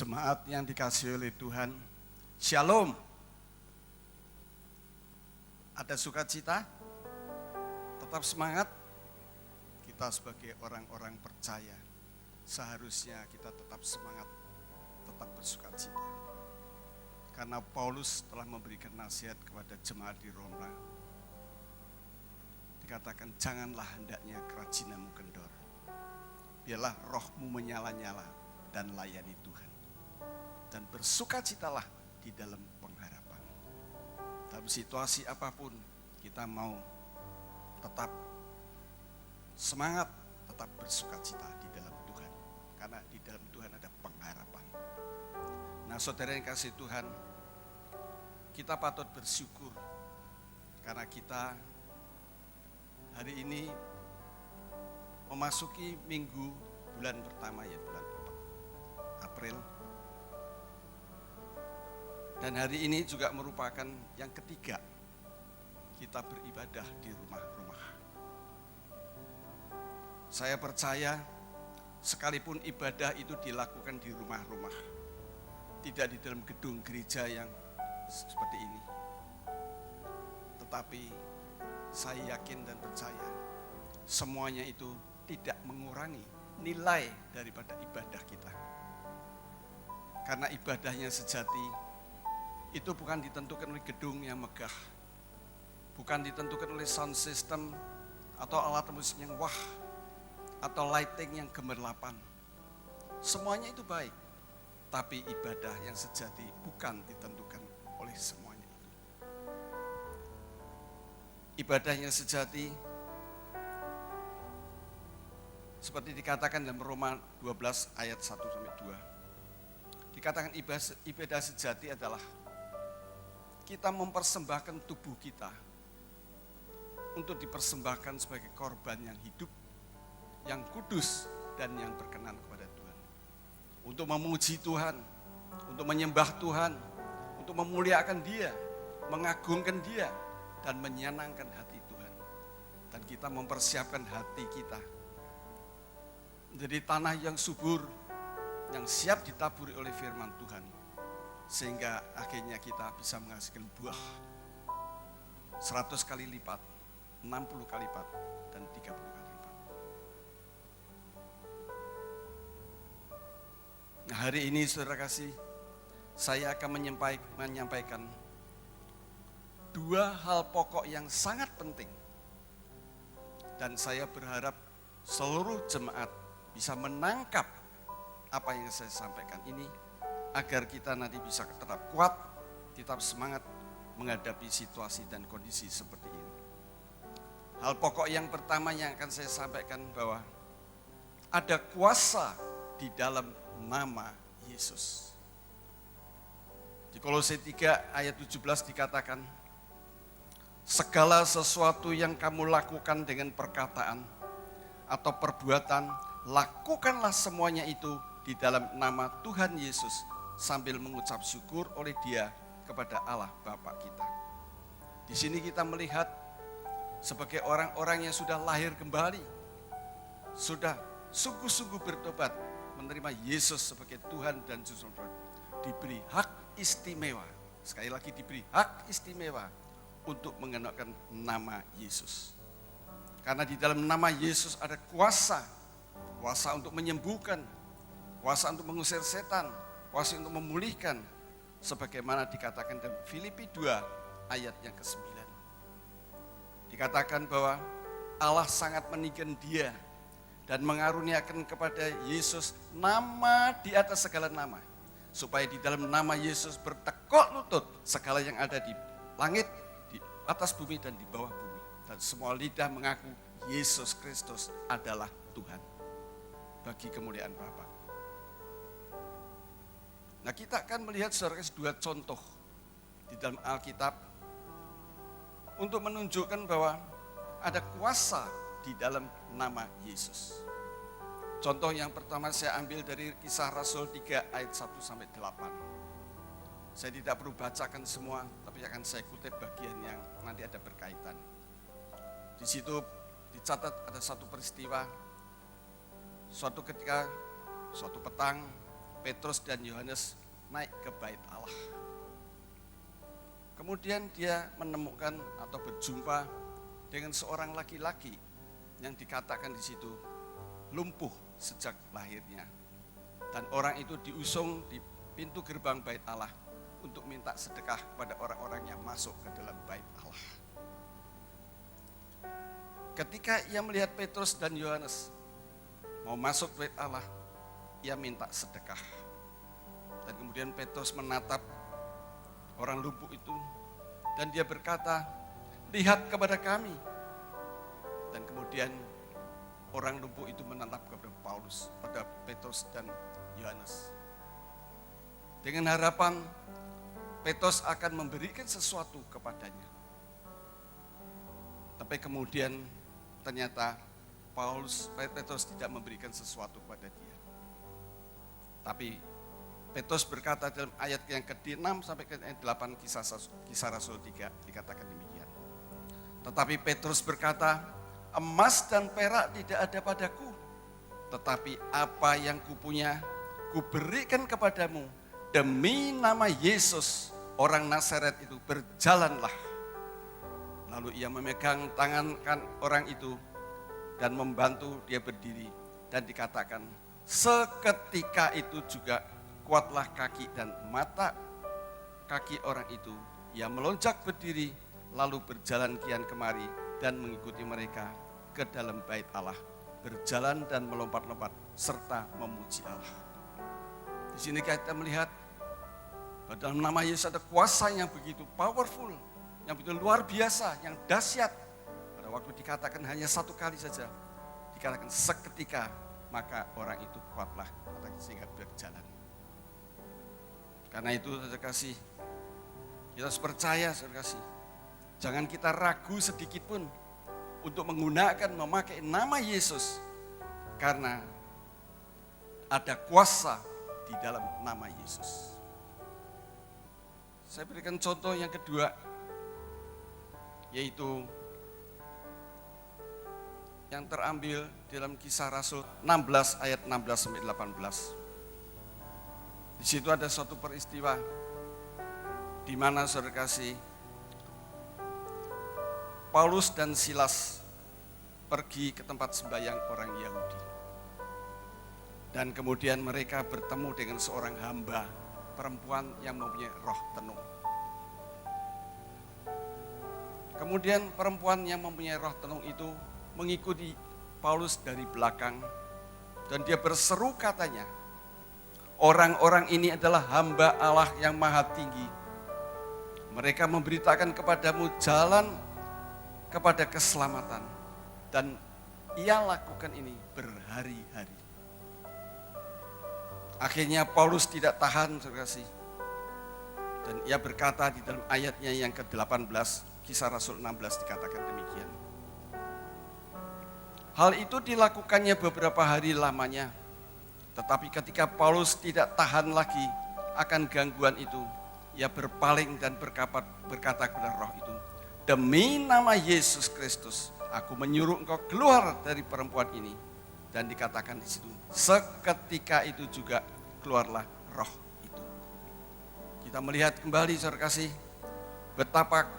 Jemaat yang dikasihi oleh Tuhan, Shalom. Ada sukacita? Tetap semangat. Kita sebagai orang-orang percaya, seharusnya kita tetap semangat, tetap bersukacita. Karena Paulus telah memberikan nasihat kepada jemaat di Roma. Dikatakan, janganlah hendaknya kerajinanmu kendor. Biarlah rohmu menyala-nyala dan layani Tuhan. Dan bersukacitalah di dalam pengharapan. Dalam situasi apapun, kita mau tetap semangat, tetap bersukacita di dalam Tuhan. Karena di dalam Tuhan ada pengharapan. Nah, saudara yang kasih Tuhan, kita patut bersyukur. Karena kita hari ini memasuki minggu bulan pertama, ya bulan April. Dan hari ini juga merupakan yang ketiga kita beribadah di rumah-rumah. Saya percaya sekalipun ibadah itu dilakukan di rumah-rumah, tidak di dalam gedung gereja yang seperti ini. Tetapi saya yakin dan percaya semuanya itu tidak mengurangi nilai daripada ibadah kita. Karena ibadahnya sejati itu bukan ditentukan oleh gedung yang megah, bukan ditentukan oleh sound system atau alat musik yang wah, atau lighting yang gemerlapan. Semuanya itu baik, tapi ibadah yang sejati bukan ditentukan oleh semuanya itu. Ibadah yang sejati seperti dikatakan dalam Roma 12 ayat 1-2. Dikatakan ibadah sejati adalah kita mempersembahkan tubuh kita untuk dipersembahkan sebagai korban yang hidup, yang kudus, dan yang berkenan kepada Tuhan. Untuk memuji Tuhan, untuk menyembah Tuhan, untuk memuliakan Dia, mengagungkan Dia, dan menyenangkan hati Tuhan. Dan kita mempersiapkan hati kita menjadi tanah yang subur, yang siap ditaburi oleh firman Tuhan. Sehingga akhirnya kita bisa menghasilkan buah 100 kali lipat, 60 kali lipat, dan 30 kali lipat. Nah, hari ini saudara kasih, saya akan menyampaikan dua hal pokok yang sangat penting. Dan saya berharap seluruh jemaat bisa menangkap apa yang saya sampaikan ini, agar kita nanti bisa tetap kuat, tetap semangat menghadapi situasi dan kondisi seperti ini. Hal pokok yang pertama yang akan saya sampaikan bahwa ada kuasa di dalam nama Yesus. Di Kolose 3 ayat 17 dikatakan, segala sesuatu yang kamu lakukan dengan perkataan atau perbuatan, lakukanlah semuanya itu di dalam nama Tuhan Yesus, sambil mengucap syukur oleh Dia kepada Allah Bapa kita. Di sini kita melihat sebagai orang-orang yang sudah lahir kembali, sudah sungguh-sungguh bertobat, menerima Yesus sebagai Tuhan dan Juru Selamat, diberi hak istimewa. Sekali lagi diberi hak istimewa untuk mengenakan nama Yesus. Karena di dalam nama Yesus ada kuasa untuk menyembuhkan, kuasa untuk mengusir setan, kuasa untuk memulihkan, sebagaimana dikatakan dalam Filipi 2 ayat yang ke-9. Dikatakan bahwa Allah sangat meninggikan Dia dan mengaruniakan kepada Yesus nama di atas segala nama, supaya di dalam nama Yesus bertekuk lutut segala yang ada di langit, di atas bumi, dan di bawah bumi, dan semua lidah mengaku Yesus Kristus adalah Tuhan, bagi kemuliaan Bapa. Nah, kita akan melihat saudara dua contoh di dalam Alkitab untuk menunjukkan bahwa ada kuasa di dalam nama Yesus. Contoh yang pertama saya ambil dari Kisah Rasul 3 ayat 1-8. Saya tidak perlu bacakan semua, tapi akan saya kutip bagian yang nanti ada berkaitan. Di situ dicatat ada satu peristiwa, suatu ketika, suatu petang, Petrus dan Yohanes naik ke bait Allah. Kemudian dia menemukan atau berjumpa dengan seorang laki-laki yang dikatakan di situ lumpuh sejak lahirnya. Dan orang itu diusung di pintu gerbang bait Allah untuk minta sedekah pada orang-orang yang masuk ke dalam bait Allah. Ketika ia melihat Petrus dan Yohanes mau masuk bait Allah, ia minta sedekah. Dan kemudian Petrus menatap orang lumpuh itu dan dia berkata, "Lihat kepada kami." Dan kemudian orang lumpuh itu menatap kepada Paulus, pada Petrus dan Yohanes. Dengan harapan Petrus akan memberikan sesuatu kepadanya. Tapi kemudian ternyata Petrus tidak memberikan sesuatu kepada dia. Tapi Petrus berkata dalam ayat yang ke-6 sampai ke-8 kisah Rasul 3 dikatakan demikian. Tetapi Petrus berkata, "Emas dan perak tidak ada padaku, tetapi apa yang kupunya kuberikan kepadamu. Demi nama Yesus orang Nazaret itu berjalanlah." Lalu ia memegang tangan orang itu dan membantu dia berdiri, dan dikatakan seketika itu juga kuatlah kaki dan mata kaki orang itu. Ia melonjak berdiri lalu berjalan kian kemari dan mengikuti mereka ke dalam bait Allah, berjalan dan melompat-lompat serta memuji Allah. Di sini kita melihat bahwa dalam nama Yesus ada kuasa yang begitu powerful, yang begitu luar biasa, yang dahsyat. Pada waktu dikatakan hanya satu kali saja, dikatakan seketika, maka orang itu kuatlah sehingga berjalan. Karena itu saudara kasih, kita harus percaya saudara kasih. Jangan kita ragu sedikit pun untuk memakai nama Yesus, karena ada kuasa di dalam nama Yesus. Saya berikan contoh yang kedua, yaitu yang terambil dalam Kisah Rasul 16 ayat 16 sampai 18. Di situ ada suatu peristiwa di mana saudara kasih, Paulus dan Silas pergi ke tempat sembahyang orang Yahudi. Dan kemudian mereka bertemu dengan seorang hamba perempuan yang mempunyai roh tenung. Kemudian perempuan yang mempunyai roh tenung itu mengikuti Paulus dari belakang dan dia berseru katanya, "Orang-orang ini adalah hamba Allah yang maha tinggi. Mereka memberitakan kepadamu jalan kepada keselamatan, dan ia lakukan ini berhari-hari." Akhirnya Paulus tidak tahan, saudara kasih, dan ia berkata di dalam ayatnya yang ke-18, Kisah Rasul 16 dikatakan demikian. Hal itu dilakukannya beberapa hari lamanya, tetapi ketika Paulus tidak tahan lagi akan gangguan itu, ia berpaling dan berkata kepada roh itu, "Demi nama Yesus Kristus, aku menyuruh engkau keluar dari perempuan ini." Dan dikatakan di situ, seketika itu juga keluarlah roh itu. Kita melihat kembali saudara kasih, betapa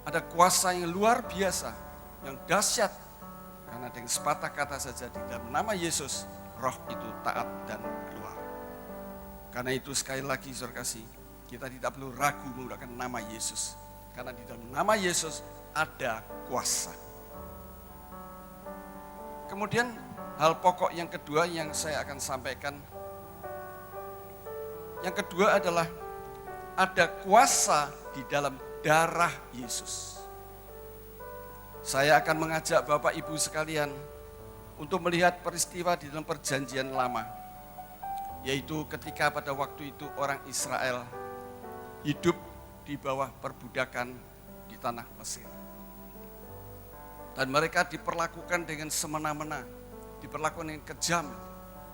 ada kuasa yang luar biasa, yang dahsyat. Karena dengan sepatah kata saja di dalam nama Yesus, roh itu taat dan keluar. Karena itu sekali lagi saudara kasih, kita tidak perlu ragu menggunakan nama Yesus. Karena di dalam nama Yesus ada kuasa. Kemudian hal pokok yang kedua yang saya akan sampaikan. Yang kedua adalah ada kuasa di dalam darah Yesus. Saya akan mengajak Bapak Ibu sekalian untuk melihat peristiwa di dalam perjanjian lama. Yaitu ketika pada waktu itu orang Israel hidup di bawah perbudakan di tanah Mesir. Dan mereka diperlakukan dengan semena-mena, diperlakukan dengan kejam,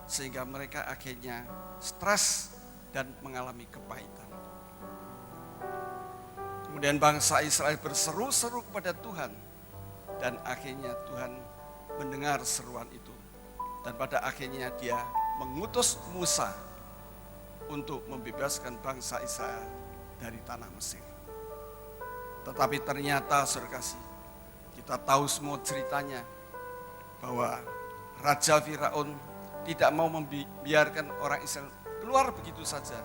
sehingga mereka akhirnya stres dan mengalami kepahitan. Kemudian bangsa Israel berseru-seru kepada Tuhan, dan akhirnya Tuhan mendengar seruan itu. Dan pada akhirnya dia mengutus Musa untuk membebaskan bangsa Israel dari tanah Mesir. Tetapi ternyata saudara kasih, kita tahu semua ceritanya bahwa Raja Firaun tidak mau membiarkan orang Israel keluar begitu saja.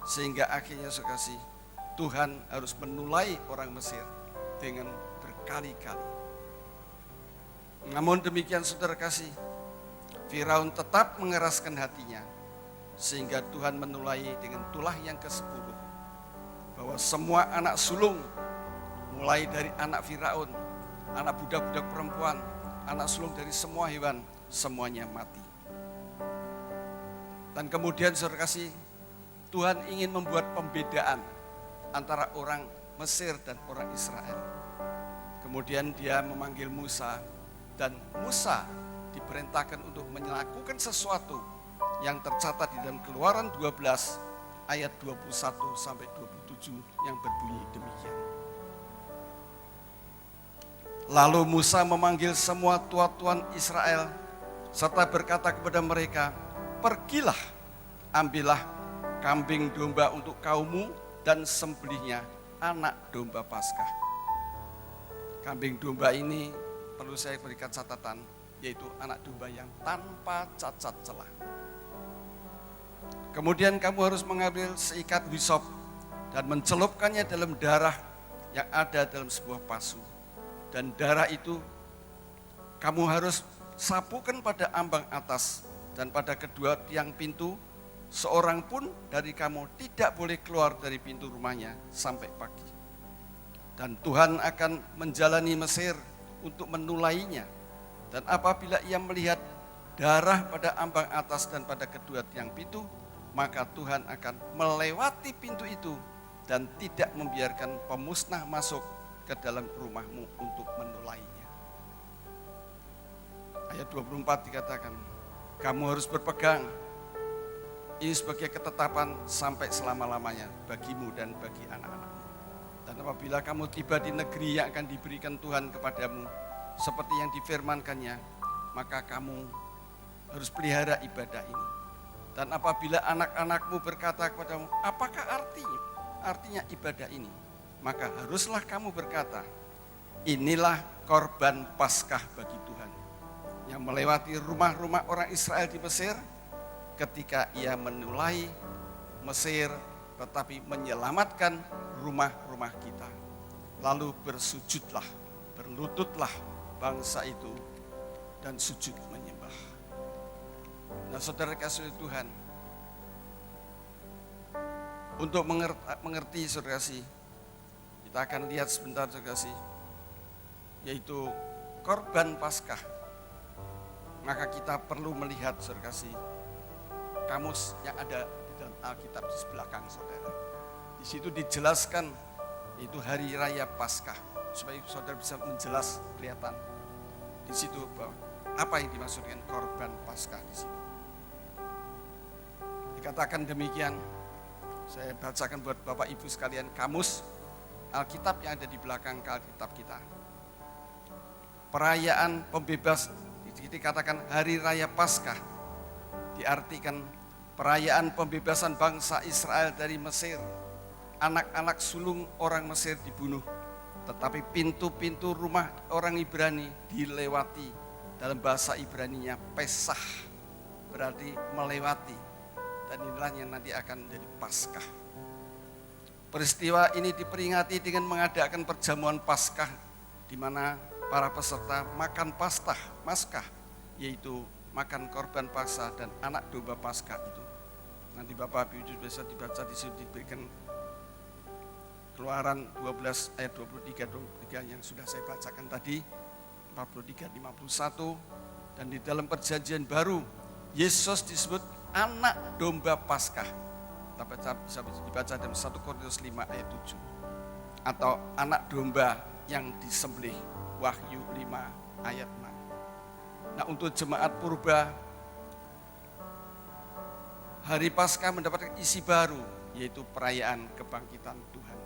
Sehingga akhirnya saudara kasih, Tuhan harus menulai orang Mesir dengan berkali-kali. Namun demikian saudara kasih, Firaun tetap mengeraskan hatinya, sehingga Tuhan menulai dengan tulah yang ke-10, bahwa semua anak sulung, mulai dari anak Firaun, anak budak-budak perempuan, anak sulung dari semua hewan, semuanya mati. Dan kemudian saudara kasih, Tuhan ingin membuat pembedaan antara orang Mesir dan orang Israel. Kemudian dia memanggil Musa, dan Musa diperintahkan untuk melakukan sesuatu yang tercatat di dalam Keluaran 12 ayat 21 sampai 27 yang berbunyi demikian. Lalu Musa memanggil semua tua-tuan Israel serta berkata kepada mereka, "Pergilah, ambillah kambing domba untuk kaummu dan sembelihnya anak domba Paskah." Kambing domba ini perlu saya berikan catatan, yaitu anak domba yang tanpa cacat celah. Kemudian kamu harus mengambil seikat hisop dan mencelupkannya dalam darah yang ada dalam sebuah pasu. Dan darah itu kamu harus sapukan pada ambang atas dan pada kedua tiang pintu. Seorang pun dari kamu tidak boleh keluar dari pintu rumahnya sampai pagi. Dan Tuhan akan menjalani Mesir untuk menulainya. Dan apabila ia melihat darah pada ambang atas dan pada kedua tiang pintu, maka Tuhan akan melewati pintu itu dan tidak membiarkan pemusnah masuk ke dalam rumahmu untuk menulainya. Ayat 24 dikatakan, kamu harus berpegang. Ini sebagai ketetapan sampai selama-lamanya bagimu dan bagi anak-anakmu. Dan apabila kamu tiba di negeri yang akan diberikan Tuhan kepadamu, seperti yang difirmankannya, maka kamu harus pelihara ibadah ini. Dan apabila anak-anakmu berkata kepadamu, apakah artinya ibadah ini? Maka haruslah kamu berkata, inilah korban Paskah bagi Tuhan, yang melewati rumah-rumah orang Israel di Mesir, ketika ia menulai Mesir, tetapi menyelamatkan rumah-rumah kita. Lalu bersujudlah, berlututlah bangsa itu, dan sujud menyembah. Nah saudara kasih Tuhan, untuk mengerti saudara kasih, kita akan lihat sebentar saudara kasih, yaitu korban Paskah. Maka kita perlu melihat saudara kasih, kamus yang ada di dalam Alkitab di belakang saudara. Di situ dijelaskan itu hari raya Paskah, supaya saudara bisa menjelas kelihatan di situ bahwa apa yang dimaksud dengan korban Paskah di situ. Dikatakan demikian, saya bacakan buat Bapak Ibu sekalian kamus Alkitab yang ada di belakang Alkitab kita. Perayaan pembebas, dikatakan hari raya Paskah, diartikan perayaan pembebasan bangsa Israel dari Mesir. Anak-anak sulung orang Mesir dibunuh, tetapi pintu-pintu rumah orang Ibrani dilewati. Dalam bahasa Ibraninya Pesah, berarti melewati. Dan inilah yang nanti akan menjadi Paskah. Peristiwa ini diperingati dengan mengadakan perjamuan Paskah, di mana para peserta makan Paskah, yaitu makan korban Paskah dan anak domba Paskah itu. Nanti Bapak Ibu bisa dibaca di situ, diberikan Keluaran 12 ayat 23 yang sudah saya bacakan tadi, 43-51, dan di dalam perjanjian baru Yesus disebut anak domba Paskah. Bisa dibaca dalam 1 Korintus 5 ayat 7, atau anak domba yang disembelih, Wahyu 5 ayat 6. Nah untuk jemaat purba, hari Paskah mendapatkan isi baru, yaitu perayaan kebangkitan Tuhan.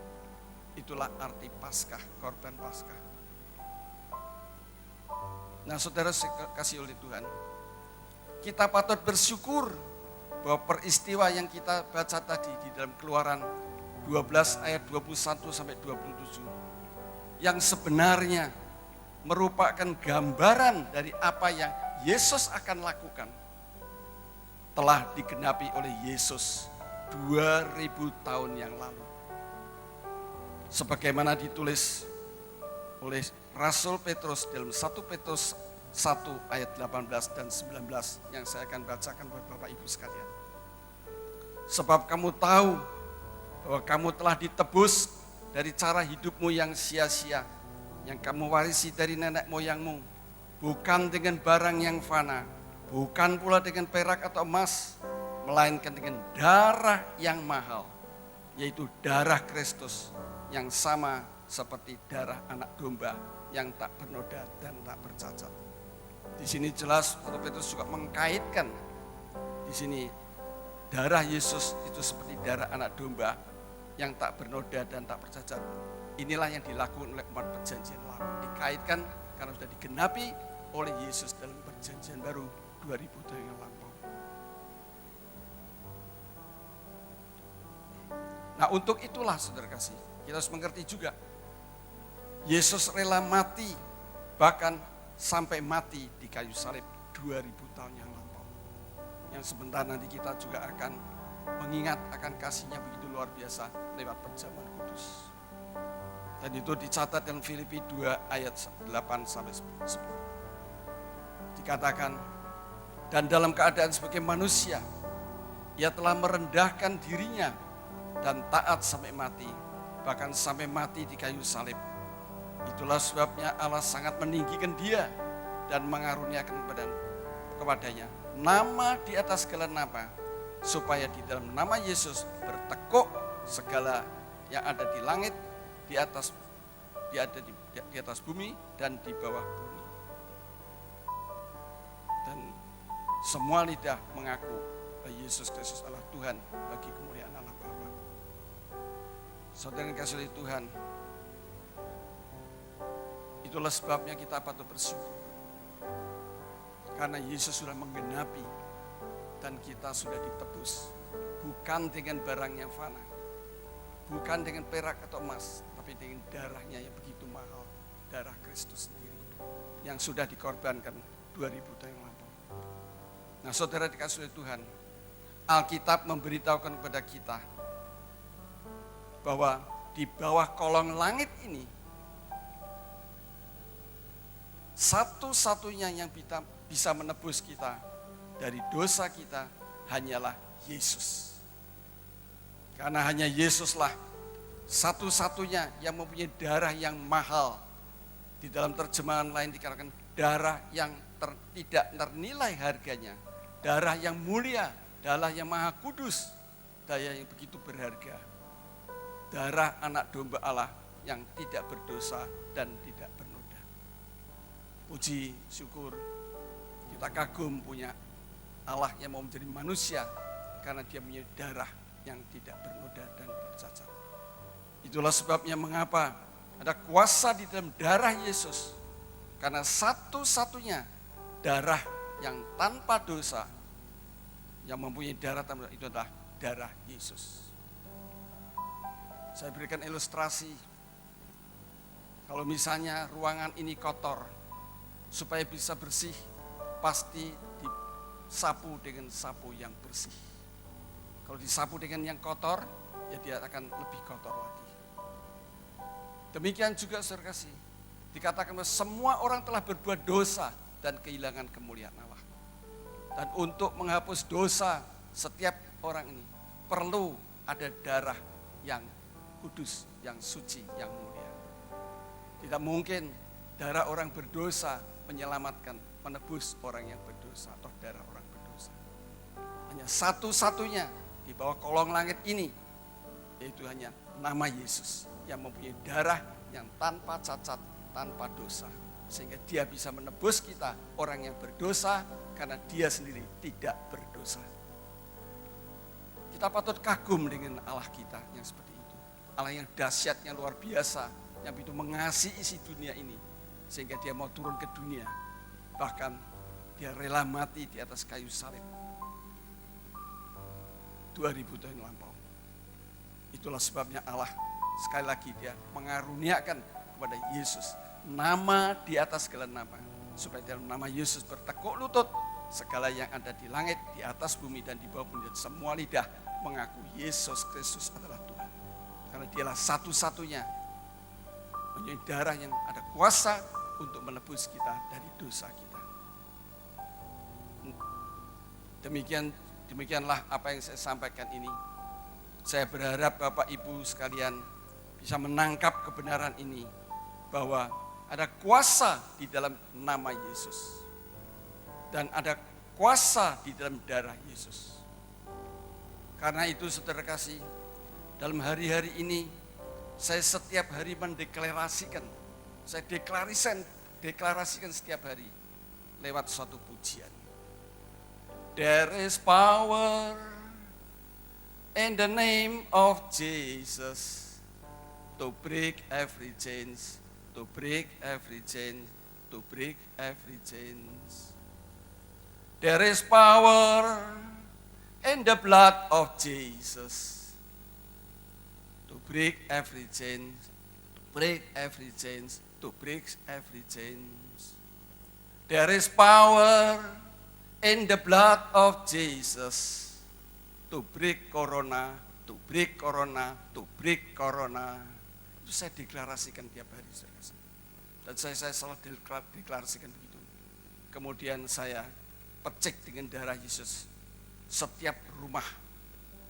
Itulah arti Paskah, korban Paskah. Nah saudara kasih oleh Tuhan, kita patut bersyukur bahwa peristiwa yang kita baca tadi di dalam Keluaran 12 ayat 21 sampai 27 yang sebenarnya merupakan gambaran dari apa yang Yesus akan lakukan telah digenapi oleh Yesus 2000 tahun yang lalu. Sebagaimana ditulis oleh Rasul Petrus dalam 1 Petrus 1 ayat 18 dan 19 yang saya akan bacakan buat Bapak Ibu sekalian. Sebab kamu tahu bahwa kamu telah ditebus dari cara hidupmu yang sia-sia, yang kamu warisi dari nenek moyangmu, bukan dengan barang yang fana, bukan pula dengan perak atau emas, melainkan dengan darah yang mahal, yaitu darah Kristus yang sama seperti darah anak domba yang tak bernoda dan tak bercacat. Di sini jelas Rasul Petrus juga mengkaitkan di sini darah Yesus itu seperti darah anak domba yang tak bernoda dan tak bercacat. Inilah yang dilakukan oleh umat perjanjian lama. Dikaitkan karena sudah digenapi oleh Yesus dalam perjanjian baru 2000 tahun yang lampau. Nah, untuk itulah saudara kasih, kita harus mengerti juga Yesus rela mati, bahkan sampai mati di kayu salib 2000 tahun yang lampau. Yang sebentar nanti kita juga akan mengingat akan kasih-Nya begitu luar biasa lewat perjamuan kudus. Dan itu dicatat dalam Filipi 2 ayat 8 sampai 10. Dikatakan, dan dalam keadaan sebagai manusia, Ia telah merendahkan dirinya dan taat sampai mati, bahkan sampai mati di kayu salib. Itulah sebabnya Allah sangat meninggikan Dia dan mengaruniakan kepadanya nama di atas segala nama, supaya di dalam nama Yesus bertekuk segala yang ada di langit, di atas bumi dan di bawah bumi. Dan semua lidah mengaku bahwa Yesus Kristus adalah Tuhan bagi kemuliaan Allah Bapa. Saudara yang kasih oleh Tuhan, itulah sebabnya kita patut bersyukur. Karena Yesus sudah menggenapi dan kita sudah ditebus. Bukan dengan barang yang fana, bukan dengan perak atau emas, tapi dengan darahnya yang begitu mahal, darah Kristus sendiri yang sudah dikorbankan 2000 tahun yang lampau. Nah, saudara dikasih oleh Tuhan, Alkitab memberitahukan kepada kita bahwa di bawah kolong langit ini satu-satunya yang bisa menebus kita dari dosa kita hanyalah Yesus. Karena hanya Yesuslah satu-satunya yang mempunyai darah yang mahal. Di dalam terjemahan lain dikatakan darah yang tidak ternilai harganya, darah yang mulia, darah yang maha kudus, darah yang begitu berharga. Darah anak domba Allah yang tidak berdosa dan tidak bernoda. Puji syukur, kita kagum punya Allah yang mau menjadi manusia karena Dia punya darah yang tidak bernoda dan bercacat. Itulah sebabnya mengapa ada kuasa di dalam darah Yesus. Karena satu-satunya darah yang tanpa dosa yang mempunyai darah tanpa dosa itu adalah darah Yesus. Saya berikan ilustrasi. Kalau misalnya ruangan ini kotor, supaya bisa bersih, pasti disapu dengan sapu yang bersih. Kalau disapu dengan yang kotor, ya dia akan lebih kotor lagi. Demikian juga saudara kasih, dikatakan bahwa semua orang telah berbuat dosa dan kehilangan kemuliaan Allah. Dan untuk menghapus dosa setiap orang ini, perlu ada darah yang kudus, yang suci, yang mulia. Tidak mungkin darah orang berdosa menyelamatkan, menebus orang yang berdosa atau darah orang berdosa. Hanya satu-satunya di bawah kolong langit ini, yaitu hanya nama Yesus yang mempunyai darah yang tanpa cacat, tanpa dosa. Sehingga Dia bisa menebus kita, orang yang berdosa, karena Dia sendiri tidak berdosa. Kita patut kagum dengan Allah kita yang seperti itu. Allah yang dahsyat, yang luar biasa, yang begitu mengasihi isi dunia ini. Sehingga Dia mau turun ke dunia. Bahkan Dia rela mati di atas kayu salib. 2000 tahun lampau. Itulah sebabnya Allah sekali lagi dia mengaruniakan kepada Yesus nama di atas segala nama, supaya dalam nama Yesus bertekuk lutut segala yang ada di langit, di atas bumi dan di bawah bumi, dan semua lidah mengaku Yesus Kristus adalah Tuhan. Karena dialah satu-satunya punya darah yang ada kuasa untuk menebus kita dari dosa kita. Demikianlah apa yang saya sampaikan ini. Saya berharap Bapak Ibu sekalian bisa menangkap kebenaran ini, bahwa ada kuasa di dalam nama Yesus dan ada kuasa di dalam darah Yesus. Karena itu saudara kasih, dalam hari-hari ini saya setiap hari mendeklarasikan, saya deklarasikan setiap hari lewat suatu pujian. There is power in the name of Jesus to break every chains, to break every chain, to break every chains. There is power in the blood of Jesus to break every chain, to break every chains, to break every chains. There is power in the blood of Jesus to break corona, to break corona, to break corona. Itu saya deklarasikan tiap hari. Dan saya selalu deklarasikan begitu. Kemudian saya pecik dengan darah Yesus setiap rumah,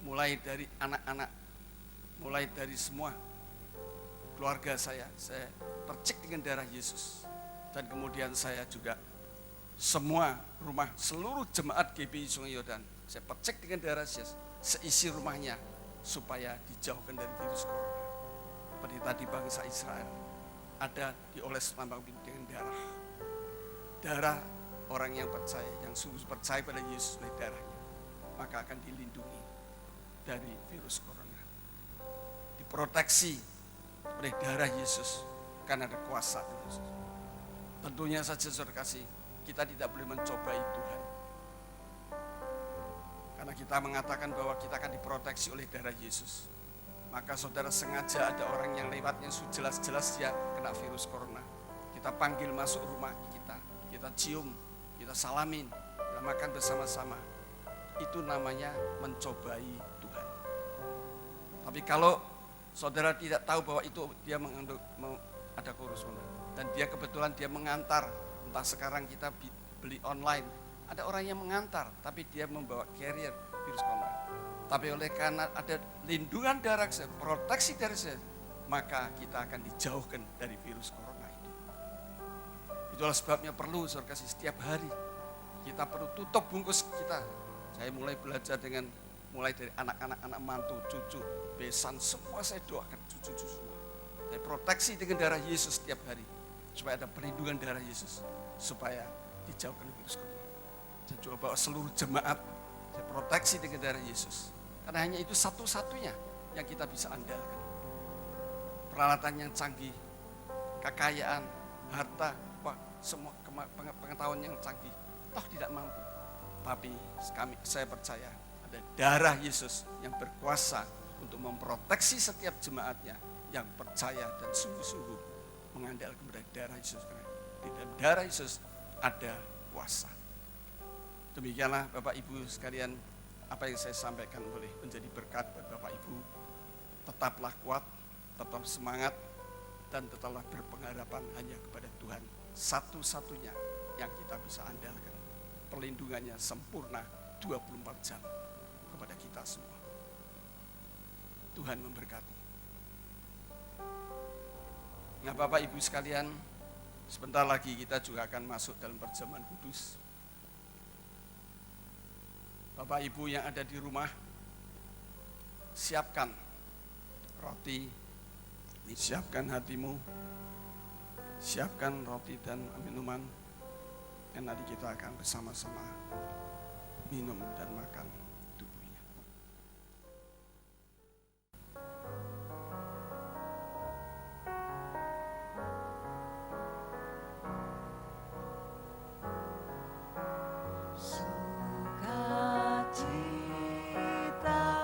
mulai dari anak-anak, mulai dari semua keluarga saya percik dengan darah Yesus. Dan kemudian saya juga semua rumah, seluruh jemaat GBI Sungai Yordan, saya percik dengan darah Yesus, seisi rumahnya, supaya dijauhkan dari virus corona. Seperti tadi bangsa Israel, ada dioles lambang dengan darah orang yang percaya, yang sungguh percaya pada Yesus oleh darahnya, maka akan dilindungi dari virus corona, diproteksi oleh darah Yesus, karena ada kuasa Yesus. Tentunya saja saudara kasih, kita tidak boleh mencobai Tuhan, karena kita mengatakan bahwa kita akan diproteksi oleh darah Yesus. Maka saudara sengaja ada orang yang lewatnya jelas-jelas dia kena virus corona, kita panggil masuk rumah kita cium, kita salamin, kita makan bersama-sama. Itu namanya mencobai Tuhan. Tapi kalau saudara tidak tahu bahwa itu dia mengandung ada virus corona, dan dia kebetulan dia mengantar, entah sekarang kita beli online, ada orang yang mengantar, tapi dia membawa carrier virus corona. Tapi oleh karena ada lindungan darah saya, proteksi dari saya, maka kita akan dijauhkan dari virus corona itu. Itulah sebabnya perlu saudara kasih setiap hari kita perlu tutup bungkus kita. Saya mulai belajar mulai dari anak-anak mantu, cucu, besan, semua saya doakan cucu-cucu semua. Saya proteksi dengan darah Yesus setiap hari, supaya ada perlindungan darah Yesus, supaya dijauhkan dari virus corona. Saya juga bawa seluruh jemaat, saya proteksi dengan darah Yesus. Karena hanya itu satu-satunya yang kita bisa andalkan. Peralatan yang canggih, kekayaan, harta, semua pengetahuan yang canggih, toh tidak mampu. Tapi saya percaya ada darah Yesus yang berkuasa untuk memproteksi setiap jemaatnya yang percaya dan sungguh-sungguh mengandalkan kepada darah Yesus. Karena di dalam darah Yesus ada kuasa. Demikianlah Bapak Ibu sekalian, apa yang saya sampaikan boleh menjadi berkat buat Bapak Ibu. Tetaplah kuat, tetap semangat, dan tetaplah berpengharapan hanya kepada Tuhan. Satu-satunya yang kita bisa andalkan. Perlindungannya sempurna 24 jam kepada kita semua. Tuhan memberkati. Nah Bapak Ibu sekalian, sebentar lagi kita juga akan masuk dalam perjamuan kudus. Bapak Ibu yang ada di rumah, siapkan roti, siapkan hatimu, siapkan roti dan minuman, dan nanti kita akan bersama-sama minum dan makan tubuhnya. Sukacita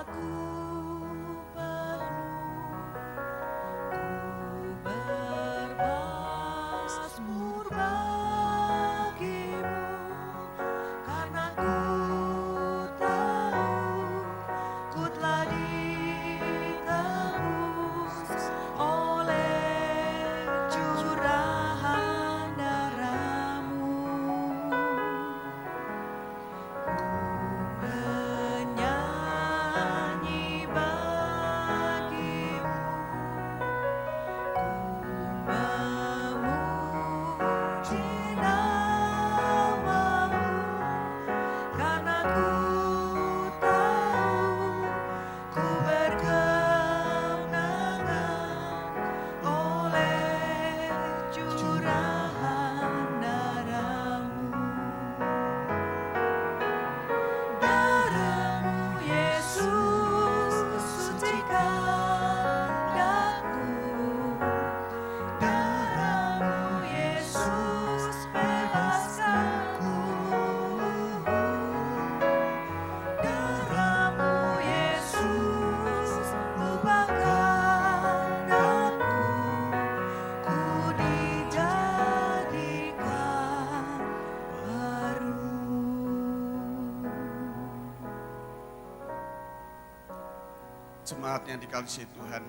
Jemaat yang dikasihi Tuhan,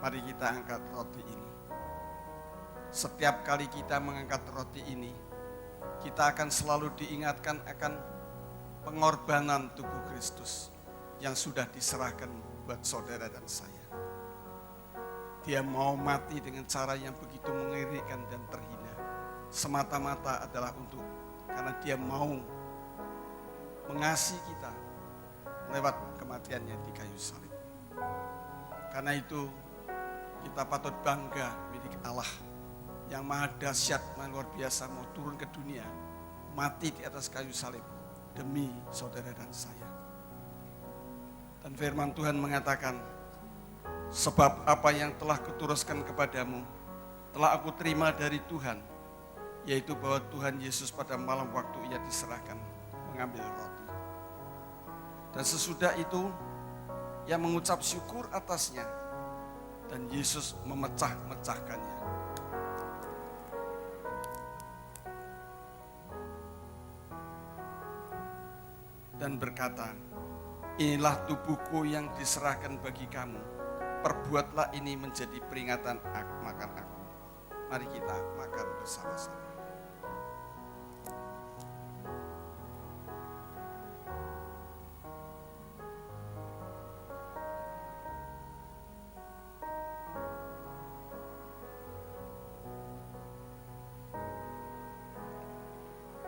mari kita angkat roti ini. Setiap kali kita mengangkat roti ini, kita akan selalu diingatkan akan pengorbanan tubuh Kristus yang sudah diserahkan buat saudara dan saya. Dia mau mati dengan cara yang begitu mengerikan dan terhina. Semata-mata adalah karena dia mau mengasihi kita lewat kematiannya di kayu salib. Karena itu kita patut bangga milik Allah yang maha dahsyat, maha luar biasa, mau turun ke dunia, mati di atas kayu salib demi saudara dan saya. Dan firman Tuhan mengatakan, sebab apa yang telah kuturuskan kepadamu telah aku terima dari Tuhan, yaitu bahwa Tuhan Yesus pada malam waktu ia diserahkan mengambil roti. Dan sesudah itu ia mengucap syukur atasnya dan Yesus memecah-mecahkannya. Dan berkata, inilah tubuhku yang diserahkan bagi kamu. Perbuatlah ini menjadi peringatan makan aku. Mari kita makan bersama-sama.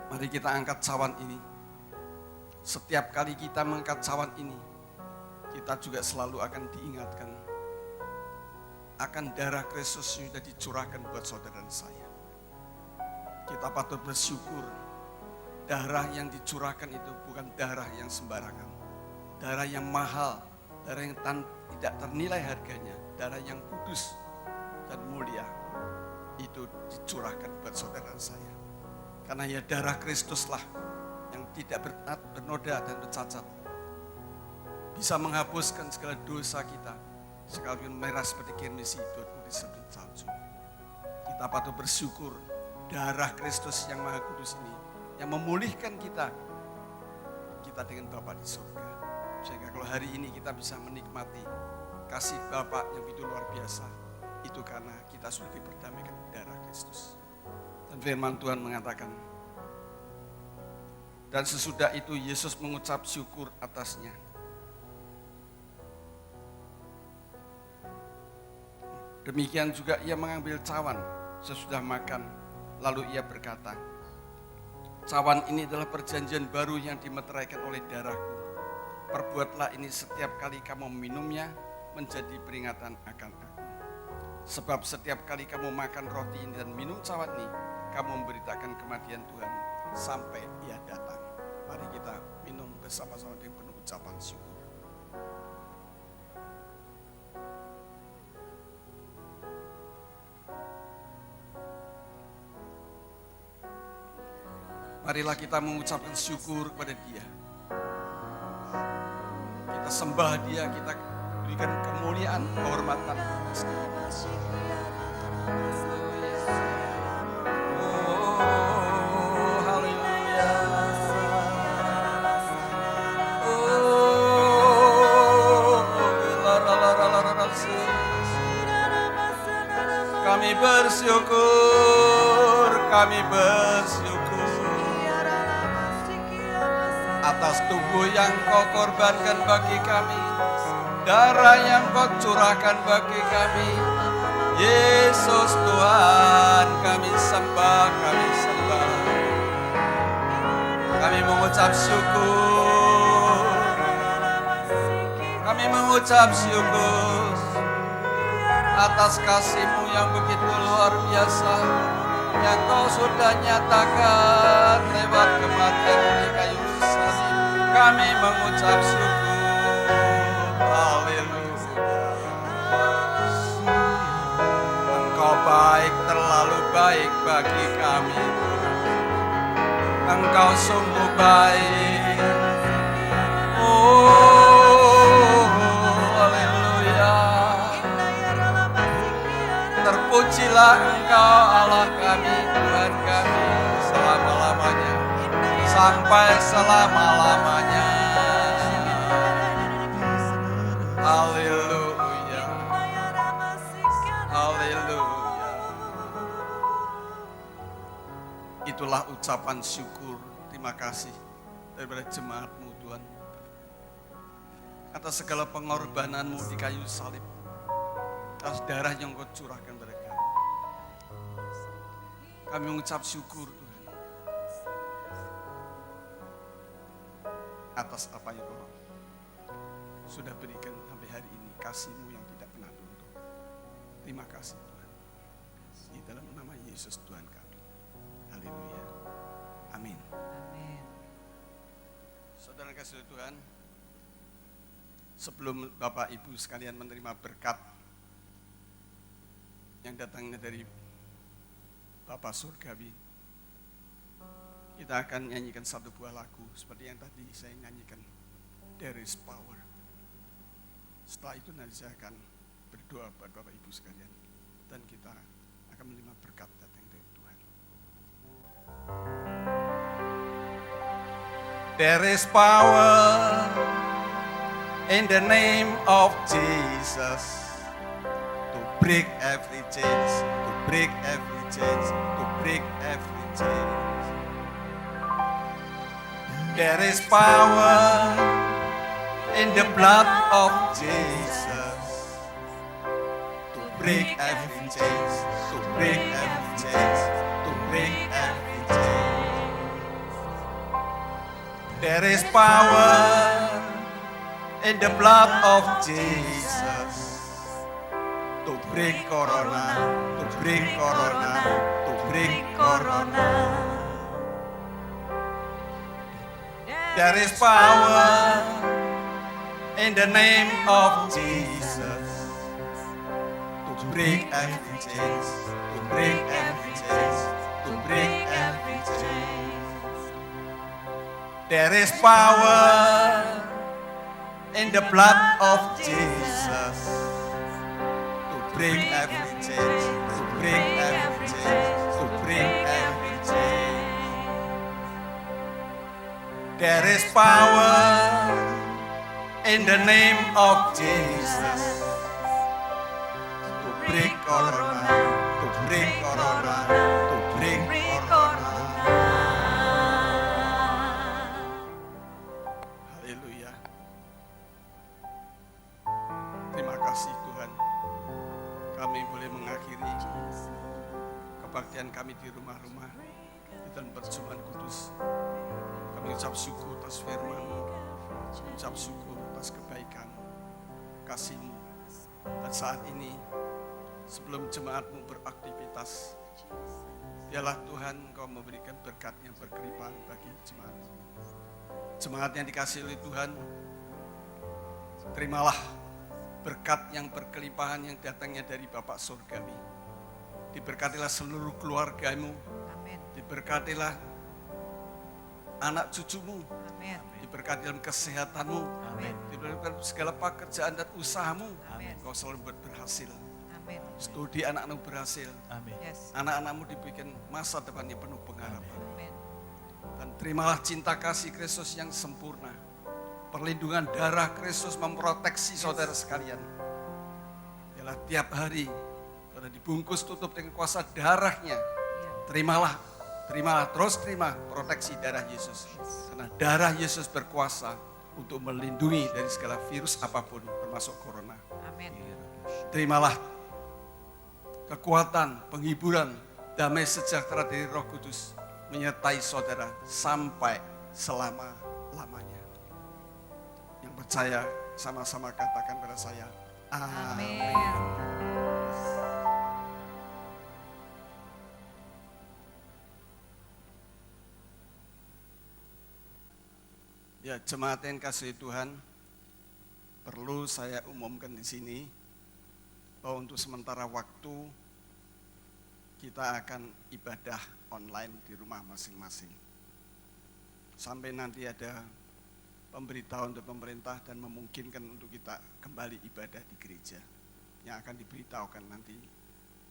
Mari kita angkat cawan ini. Setiap kali kita mengangkat cawan ini, kita juga selalu akan diingatkan akan darah Kristus yang sudah dicurahkan buat saudara dan saya. Kita patut bersyukur, darah yang dicurahkan itu bukan darah yang sembarangan. Darah yang mahal, darah yang tidak ternilai harganya, darah yang kudus dan mulia, itu dicurahkan buat saudara dan saya. Karena ya darah Kristuslah yang tidak bernoda dan bercacat, bisa menghapuskan segala dosa kita, sekalipun merah seperti kirmisi itu disebut salju. Kita patut bersyukur darah Kristus yang maha kudus ini, yang memulihkan kita dengan Bapa di surga. Sehingga kalau hari ini kita bisa menikmati kasih Bapa yang begitu luar biasa, itu karena kita sudah diperdamaikan darah Kristus. Dan firman Tuhan mengatakan, dan sesudah itu Yesus mengucap syukur atasnya. Demikian juga ia mengambil cawan sesudah makan, lalu ia berkata, cawan ini adalah perjanjian baru yang dimeteraikan oleh darahku. Perbuatlah ini setiap kali kamu minumnya menjadi peringatan akan aku. Sebab setiap kali kamu makan roti ini dan minum cawan ini, kamu memberitakan kematian Tuhan sampai ia datang. Mari kita minum bersama-sama dengan penuh ucapan syukur. Marilah kita mengucapkan syukur kepada Dia. Kita sembah Dia, kita berikan kemuliaan, kehormatan. Kami bersyukur, kami bersyukur atas tubuh yang kau korbankan bagi kami, darah yang kau curahkan bagi kami. Yesus Tuhan, kami sembah, kami sembah. Kami mengucap syukur, kami mengucap syukur atas kasih-Mu yang begitu luar biasa, yang kau sudah nyatakan lewat kematian di kayu salib. Kami mengucap syukur, haleluya. Engkau baik, terlalu baik bagi kami. Engkau sungguh baik. Oh, haleluya. Terpujilah Engkau Allah kami, Tuhan kami, selama-lamanya, sampai selama-lamanya. Haleluya. Haleluya. Itulah ucapan syukur, terima kasih daripada jemaat-Mu Tuhan, atas segala pengorbanan-Mu di kayu salib, atas darah yang Kau curahkan pada kami. Kami mengucap syukur Tuhan atas apa yang Kau sudah berikan sampai hari ini, kasih-Mu yang tidak pernah luntur. Terima kasih Tuhan, di dalam nama Yesus Tuhan kami. Haleluya. Amin. Amin. Saudara kasih Tuhan, sebelum Bapak Ibu sekalian menerima berkat yang datangnya dari Bapa Surgawi, kita akan nyanyikan satu buah lagu seperti yang tadi saya nyanyikan, There is Power. Setelah itu nanti saya akan berdoa buat Bapak Ibu sekalian, dan kita akan menerima berkat datang dari Tuhan. There is power in the name of Jesus to break every chains, to break every chains, to break every chains. There is power in the blood of Jesus to break every chains, to break every chains, to break every chains. There is power in the blood of Jesus to break corona, to break corona, to break corona. There is power in the name of Jesus to break every chains, to break every chains, to break every chains. There is power in the blood of Jesus to break every chains, to break every chains, to break every chains. There is power in the name of Jesus to break corona, to break corona, to break corona. Haleluya. Terima kasih Tuhan, kami boleh mengakhiri kebaktian kami di rumah-rumah di dalam perjumpaan kudus. Kami ucap syukur atas firman-Mu, ucap syukur atas kebaikan, kasih-Mu. Dan saat ini, sebelum jemaat-Mu beraktivitas, biarlah Tuhan Kau memberikan berkat yang berkelimpahan bagi jemaat. Jemaat yang dikasihi oleh Tuhan, terimalah berkat yang berkelimpahan yang datangnya dari Bapa Surgawi. Diberkatilah seluruh keluarga-Mu, Amin. diberkatilah anak cucumu, Amin. diberkati dalam kesehatan-Mu, Amin. diberkati segala pekerjaan dan usaha-Mu. Amin. Kau selalu berhasil. Amin. Studi anak-anakmu berhasil. Amin. Yes. Anak-anakmu diberikan masa depan yang penuh pengharapan. Amin. Dan terimalah cinta kasih Kristus yang sempurna. Perlindungan darah Kristus memproteksi saudara sekalian. Biarlah tiap hari Karena dibungkus tutup dengan kuasa darahnya. Ya. Terimalah, terus terima proteksi darah Yesus. Karena darah Yesus berkuasa untuk melindungi dari segala virus apapun, termasuk corona. Amin. Terimalah kekuatan, penghiburan, damai sejahtera dari Roh Kudus menyertai saudara sampai selama-lamanya. Yang percaya sama-sama katakan pada saya, amin. Ya, jemaat yang kasih Tuhan, perlu saya umumkan di sini bahwa untuk sementara waktu kita akan ibadah online di rumah masing-masing. Sampai nanti ada pemberitahuan dari pemerintah dan memungkinkan untuk kita kembali ibadah di gereja. Yang akan diberitahukan nanti,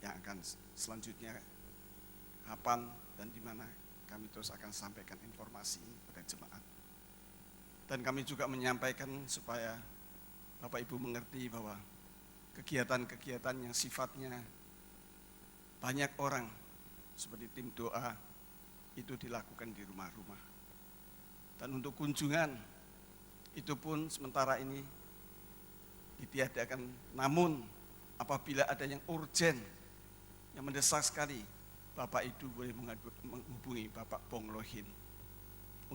yang akan selanjutnya kapan dan di mana kami terus akan sampaikan informasi ini pada jemaat. Dan kami juga menyampaikan supaya Bapak Ibu mengerti bahwa kegiatan-kegiatan yang sifatnya banyak orang seperti tim doa itu dilakukan di rumah-rumah. Dan untuk kunjungan itu pun sementara ini ditiadakan. Namun apabila ada yang urgent, yang mendesak sekali, Bapak Ibu boleh menghubungi Bapak Bong Lohin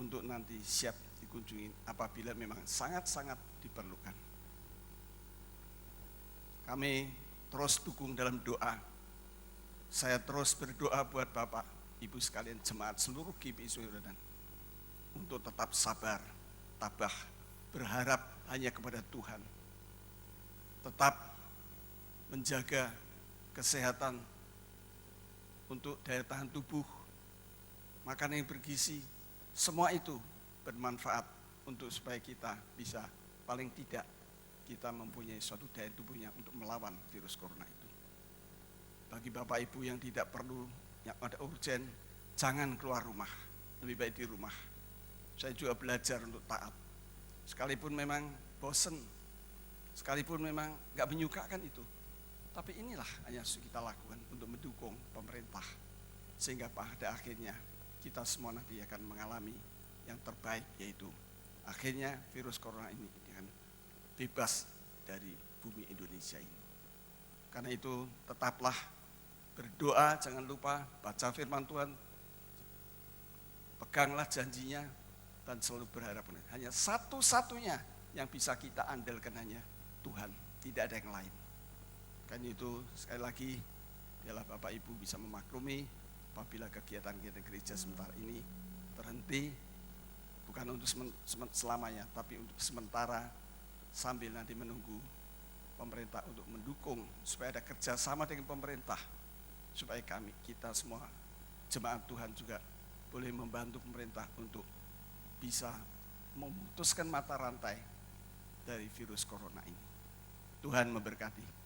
untuk nanti siap dikunjungi apabila memang sangat-sangat diperlukan. Kami terus dukung dalam doa. Saya terus berdoa buat Bapak, Ibu sekalian jemaat seluruh GPI Suhuradan untuk tetap sabar, tabah, berharap hanya kepada Tuhan. Tetap menjaga kesehatan untuk daya tahan tubuh, makanan yang bergizi, semua itu bermanfaat untuk supaya kita bisa paling tidak kita mempunyai suatu daya tubuhnya untuk melawan virus corona itu. Bagi Bapak Ibu yang tidak perlu, yang ada urgen, jangan keluar rumah, lebih baik di rumah. Saya juga belajar untuk taat. Sekalipun memang bosen, sekalipun memang gak menyukakan itu, tapi inilah hanya harus kita lakukan untuk mendukung pemerintah. Sehingga pada akhirnya kita semua nanti akan mengalami yang terbaik, yaitu akhirnya virus corona ini akan bebas dari bumi Indonesia ini. Karena itu tetaplah berdoa, jangan lupa baca firman Tuhan, peganglah janjinya, dan selalu berharap. Hanya satu-satunya yang bisa kita andalkan hanya Tuhan, tidak ada yang lain. Karena itu sekali lagi, biarlah Bapak Ibu bisa memaklumi apabila kegiatan-kegiatan gereja sementara ini terhenti, bukan untuk selamanya, tapi untuk sementara sambil nanti menunggu pemerintah untuk mendukung supaya ada kerjasama dengan pemerintah, supaya kita semua jemaat Tuhan juga boleh membantu pemerintah untuk bisa memutuskan mata rantai dari virus corona ini. Tuhan memberkati.